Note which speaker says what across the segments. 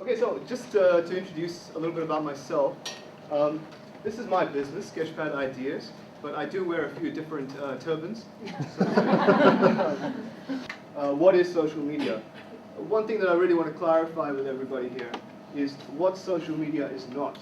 Speaker 1: Okay, so just to introduce a little bit about myself, this is my business, Sketchpad Ideas, but I do wear a few different turbans. What is social media? One thing that I really want to clarify with everybody here is what social media is not.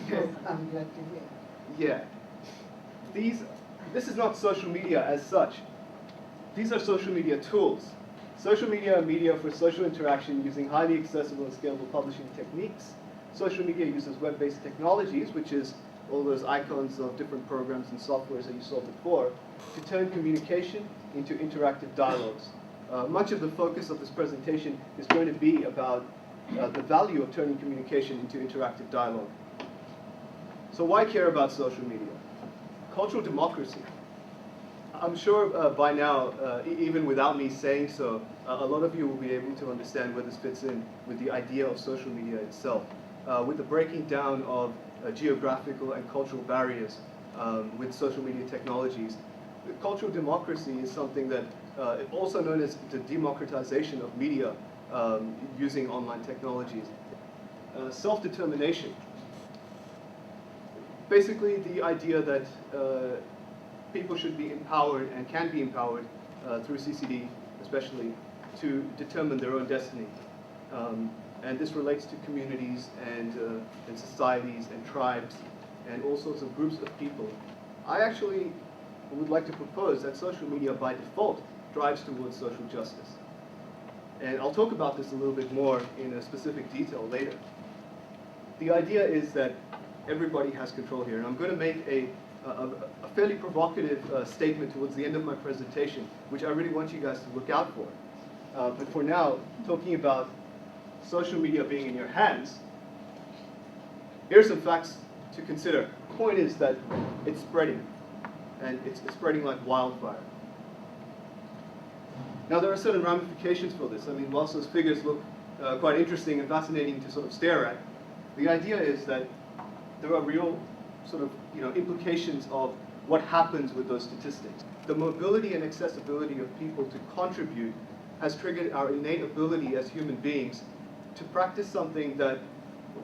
Speaker 1: Okay.
Speaker 2: I'm glad to hear.
Speaker 1: Yeah. This is not social media as such. These are social media tools. Social media are media for social interaction using highly accessible and scalable publishing techniques. Social media uses web-based technologies, which is all those icons of different programs and softwares that you saw before, to turn communication into interactive dialogues. Much of the focus of this presentation is going to be about the value of turning communication into interactive dialogue. So why care about social media? Cultural democracy. I'm sure by now, even without me saying so, a lot of you will be able to understand where this fits in with the idea of social media itself, with the breaking down of geographical and cultural barriers with social media technologies. Cultural democracy is something that, also known as the democratization of media using online technologies. Self-determination. Basically, the idea that people should be empowered and can be empowered through CCD, especially, to determine their own destiny. And this relates to communities and societies and tribes and all sorts of groups of people. I actually would like to propose that social media by default drives towards social justice. And I'll talk about this a little bit more in a specific detail later. The idea is that everybody has control here, and I'm going to make a fairly provocative statement towards the end of my presentation, which I really want you guys to look out for. But for now, talking about social media being in your hands, here's some facts to consider. The point is that it's spreading, and it's spreading like wildfire. Now, there are certain ramifications for this. I mean, whilst those figures look quite interesting and fascinating to sort of stare at, the idea is that there are real sort of implications of what happens with those statistics. The mobility and accessibility of people to contribute has triggered our innate ability as human beings to practice something that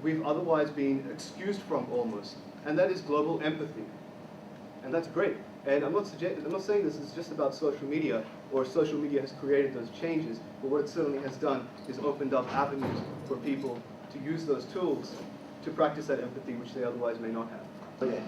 Speaker 1: we've otherwise been excused from almost, and that is global empathy. And that's great. And I'm not saying this is just about social media, or social media has created those changes, but what it certainly has done is opened up avenues for people to use those tools to practice that empathy which they otherwise may not have.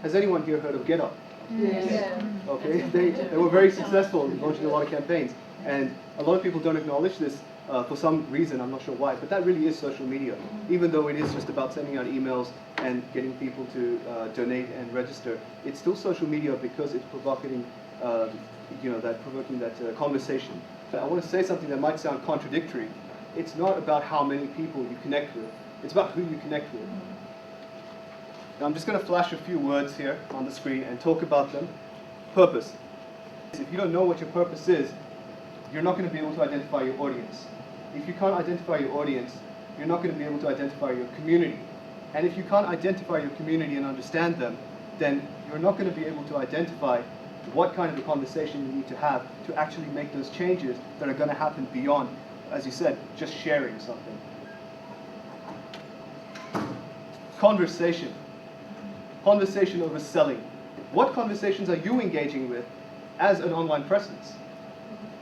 Speaker 1: Has anyone here heard of GetUp?
Speaker 2: Yes.
Speaker 3: Yeah.
Speaker 1: Okay, they were very successful in launching a lot of campaigns, and a lot of people don't acknowledge this for some reason, I'm not sure why, but that really is social media, even though it is just about sending out emails and getting people to donate and register. It's still social media because it's provoking that conversation. But I want to say something that might sound contradictory. It's not about how many people you connect with, it's about who you connect with. Now I'm just going to flash a few words here on the screen and talk about them. Purpose. If you don't know what your purpose is, you're not going to be able to identify your audience. If you can't identify your audience, you're not going to be able to identify your community. And if you can't identify your community and understand them, then you're not going to be able to identify what kind of a conversation you need to have to actually make those changes that are going to happen beyond, as you said, just sharing something. Conversation. Conversation over selling. What conversations are you engaging with as an online presence?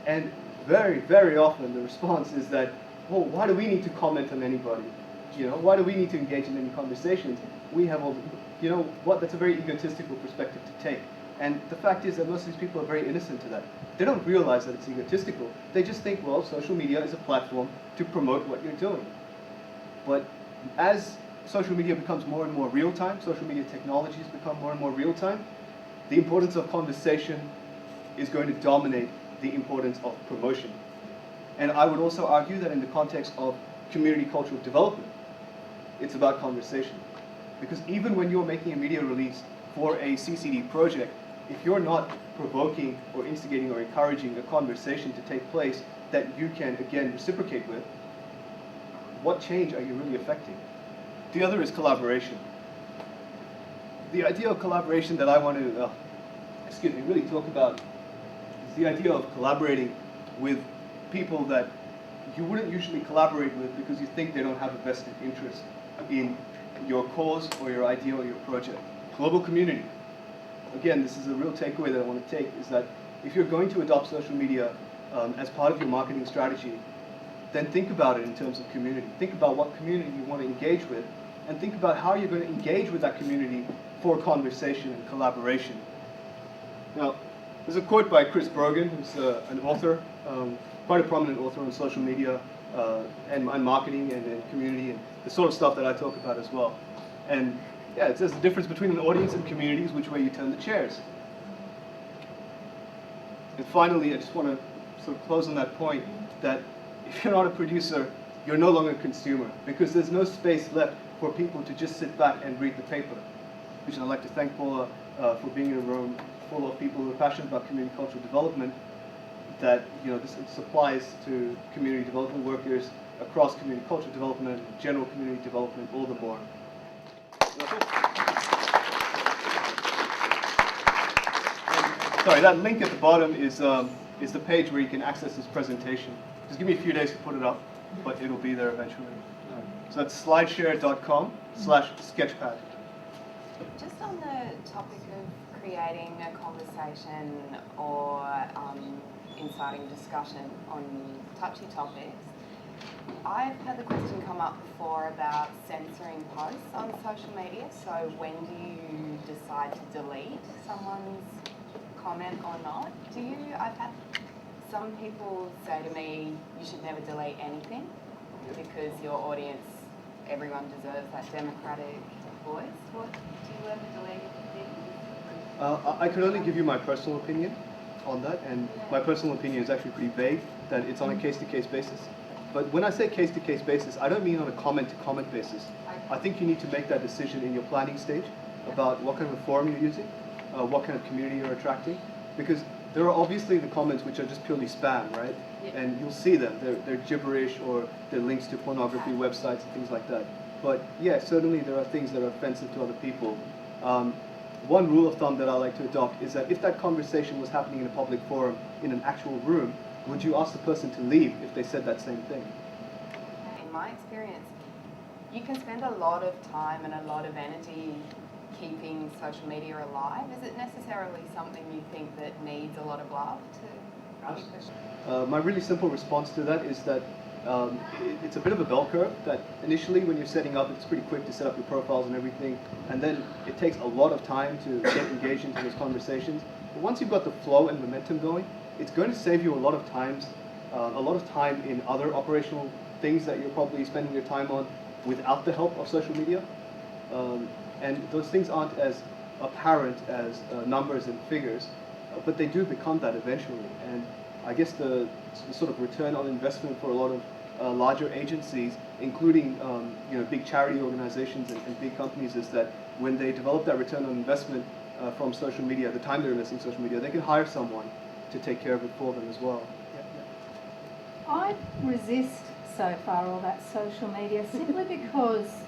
Speaker 1: And very, very often the response is that, well, why do we need to comment on anybody? Why do we need to engage in any conversations? We have all, that's a very egotistical perspective to take. And the fact is that most of these people are very innocent to that. They don't realize that it's egotistical. They just think, well, social media is a platform to promote what you're doing. But as social media becomes more and more real-time, social media technologies become more and more real-time, the importance of conversation is going to dominate the importance of promotion. And I would also argue that in the context of community cultural development, it's about conversation. Because even when you're making a media release for a CCD project, if you're not provoking or instigating or encouraging a conversation to take place that you can, again, reciprocate with, what change are you really affecting? The other is collaboration. The idea of collaboration that I want to, really talk about is the idea of collaborating with people that you wouldn't usually collaborate with because you think they don't have a vested interest in your cause or your idea or your project. Global community. Again, this is a real takeaway that I want to take, is that if you're going to adopt social media as part of your marketing strategy, then think about it in terms of community. Think about what community you want to engage with, and think about how you're going to engage with that community for conversation and collaboration. Now, there's a quote by Chris Brogan, who's an author, quite a prominent author on social media and marketing and community and the sort of stuff that I talk about as well. And yeah, it says the difference between an audience and community is which way you turn the chairs. And finally, I just want to sort of close on that point that if you're not a producer, you're no longer a consumer, because there's no space left for people to just sit back and read the paper. Which I'd like to thank Paula for being in a room full of people who are passionate about community cultural development, that this applies to community development workers across community cultural development, general community development, all the more. Sorry, that link at the bottom is the page where you can access this presentation. Just give me a few days to put it up, but it'll be there eventually. So that's slideshare.com/sketchpad.
Speaker 2: Just on the topic of creating a conversation or inciting discussion on touchy topics, I've had the question come up before about censoring posts on social media. So when do you decide to delete someone's comment or not? I've had some people say to me, you should never delete anything because your audience, everyone deserves that democratic voice. What do you ever delete things?
Speaker 1: I can only give you my personal opinion on that, and my personal opinion is actually pretty vague, that it's on a case-to-case basis. But when I say case-to-case basis, I don't mean on a comment-to-comment basis. I think you need to make that decision in your planning stage about what kind of a forum you're using, what kind of community you're attracting, because there are obviously the comments which are just purely spam, right? Yeah. And you'll see them. They're gibberish, or they're links to pornography websites and things like that. But yeah, certainly there are things that are offensive to other people. One rule of thumb that I like to adopt is that if that conversation was happening in a public forum, in an actual room, would you ask the person to leave if they said that same thing?
Speaker 2: In my experience, you can spend a lot of time and a lot of energy keeping social media alive. Is it necessarily something you think that needs a lot of love to be pushed?
Speaker 1: My really simple response to that is that it's a bit of a bell curve, that initially when you're setting up, it's pretty quick to set up your profiles and everything, and then it takes a lot of time to get engaged into those conversations. But once you've got the flow and momentum going, it's going to save you a lot of time in other operational things that you're probably spending your time on without the help of social media. And those things aren't as apparent as numbers and figures, but they do become that eventually. And I guess the sort of return on investment for a lot of larger agencies, including big charity organizations and big companies, is that when they develop that return on investment from social media, the time they're investing in social media, they can hire someone to take care of it for them as well.
Speaker 3: I resist so far all that social media simply because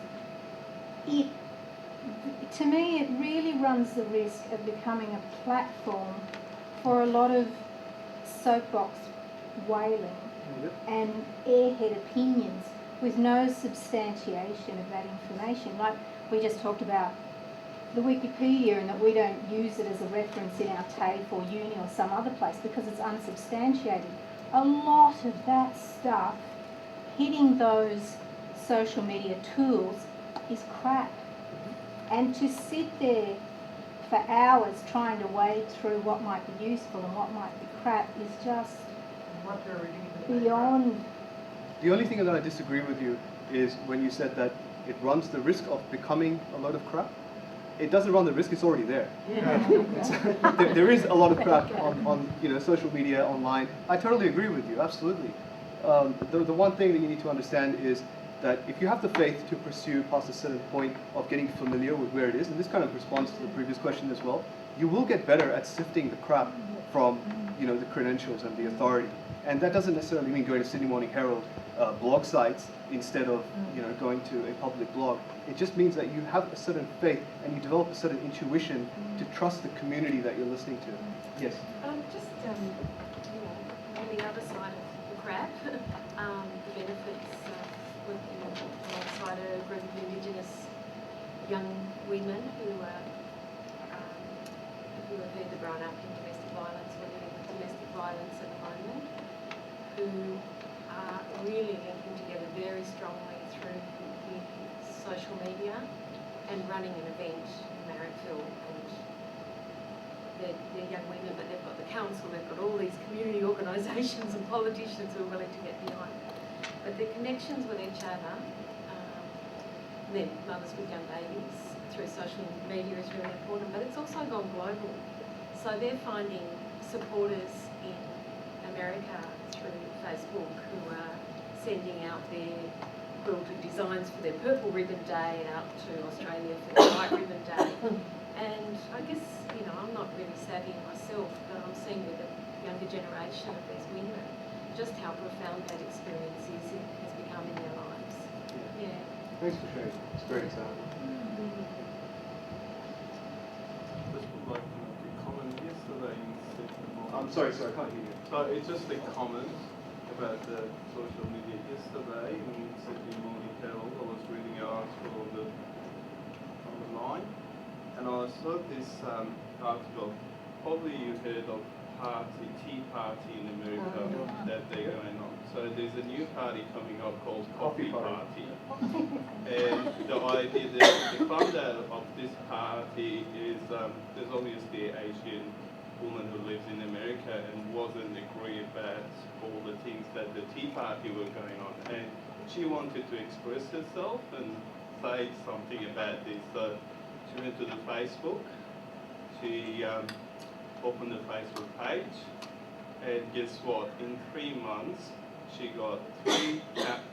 Speaker 3: to me it really runs the risk of becoming a platform for a lot of soapbox wailing and airhead opinions with no substantiation of that information. Like we just talked about the Wikipedia, and that we don't use it as a reference in our TAFE or uni or some other place because it's unsubstantiated. A lot of that stuff hitting those social media tools is crap. And to sit there for hours trying to wade through what might be useful and what might be crap is just beyond.
Speaker 1: The only thing that I disagree with you is when you said that it runs the risk of becoming a load of crap. It doesn't run the risk, it's already there. There is a lot of crap on social media, online. I totally agree with you, absolutely. The one thing that you need to understand is that if you have the faith to pursue past a certain point of getting familiar with where it is, and this kind of responds to the previous question as well, you will get better at sifting the crap from the credentials and the authority. And that doesn't necessarily mean going to Sydney Morning Herald blog sites instead of going to a public blog. It just means that you have a certain faith and you develop a certain intuition to trust the community that you're listening to. Yes?
Speaker 4: On the other side of the crap, the benefits of working alongside a group of Indigenous young women who have either grown up in domestic violence or living with domestic violence at the moment, who are really linking together very strongly through the social media and running an event in Marrickville. And they're young women, but they've got the council, they've got all these community organisations and politicians who are willing to get behind it. But their connections with each other, then mothers with young babies through social media is really important, but it's also gone global. So they're finding supporters in America through Facebook who are sending out their quilted designs for their Purple Ribbon Day out to Australia for their White Ribbon Day. And I guess, I'm not really savvy myself, but I'm seeing with the younger generation of these women just how profound that experience has become in their lives. Yeah.
Speaker 1: Thanks for sharing. It's a great example.
Speaker 5: Just would like to make a comment. Yesterday in Sydney morning.
Speaker 1: I'm sorry, I can't hear you.
Speaker 5: So it's just a comment about the social media. Yesterday in Sydney Morning Herald, I was reading an article on the line, and I saw this article. Probably you heard of Tea Party in America that they're going on. So there's a new party coming up called Coffee Party. And the idea, the founder of this party is there's obviously an Asian woman who lives in America and wasn't agree about all the things that the Tea Party were going on. And she wanted to express herself and say something about this. So she went to the Facebook. She opened the Facebook page, and guess what? In 3 months, she got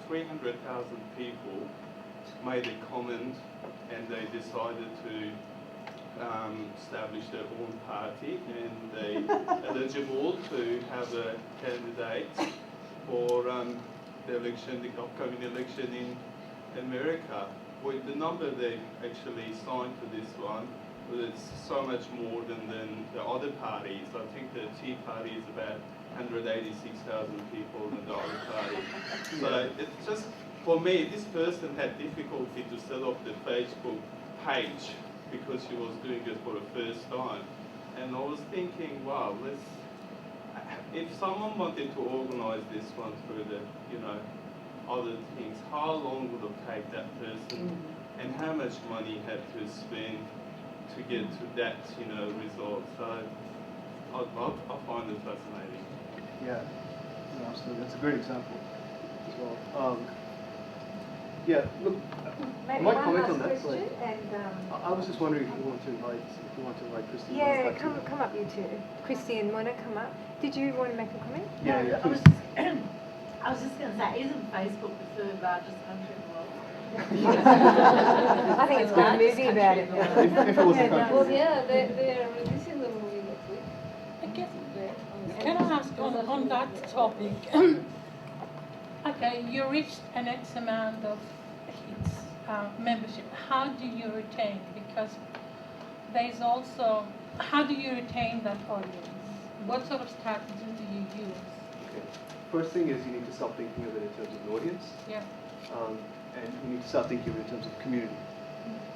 Speaker 5: 300,000 people made a comment, and they decided to establish their own party, and they eligible to have a candidate for the election, the upcoming election in America. With the number they actually signed for this one, it's so much more than the other parties. I think the Tea Party is about 186,000 people in the other party. So it's just, for me, this person had difficulty to set up the Facebook page because she was doing it for the first time. And I was thinking, wow, if someone wanted to organize this one through the, other things, how long would it take that person and how much money had to spend to get to that, result? So I find it fascinating.
Speaker 1: Yeah, no, absolutely. That's a great example as well. Yeah, look, I
Speaker 6: Maybe
Speaker 1: might
Speaker 6: one
Speaker 1: comment
Speaker 6: last
Speaker 1: on that.
Speaker 6: question,
Speaker 1: Like,
Speaker 6: and
Speaker 1: I was just wondering if you want to invite Christy.
Speaker 6: yeah, come up you two. Christy and Mona, come up. Did you want to make a comment?
Speaker 1: Yeah,
Speaker 7: I was
Speaker 1: please.
Speaker 7: just, I was just going to say, isn't Facebook the third largest country in the world?
Speaker 6: I think it's got a movie about it.
Speaker 1: If it was a country.
Speaker 8: Well, yeah, they are releasing the movie next week. I guess
Speaker 9: Can I ask on that topic? Okay, you reached an X amount of hits, membership. How do you retain? Because there's also, how do you retain that audience? What sort of strategies do you use?
Speaker 1: Okay. First thing is you need to start thinking of it in terms of an audience.
Speaker 9: Yeah.
Speaker 1: And you need to start thinking of it in terms of community.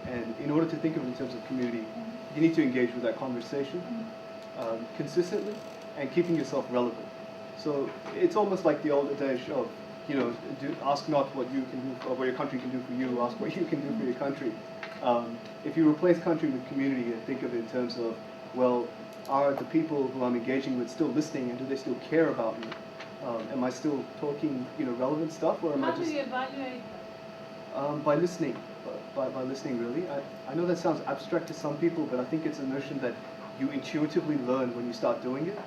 Speaker 1: And in order to think of it in terms of community, you need to engage with that conversation consistently and keeping yourself relevant. So it's almost like the old adage of, ask not what you can do, or what your country can do for you, ask what you can do for your country. If you replace country with community and think of it in terms of, well, are the people who I'm engaging with still listening, and do they still care about me? Am I still talking, relevant stuff, or am I
Speaker 9: How
Speaker 1: just...
Speaker 9: do you evaluate that?
Speaker 1: By listening, by listening really. I know that sounds abstract to some people, but I think it's a notion that you intuitively learn when you start doing it.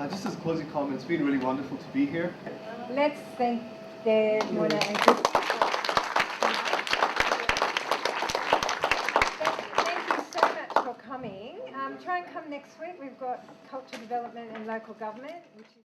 Speaker 1: Just as a closing comment, it's been really wonderful to be here.
Speaker 6: Let's thank Mona and Christy. Thank you so much for coming. Try and come next week. We've got culture development and local government, which is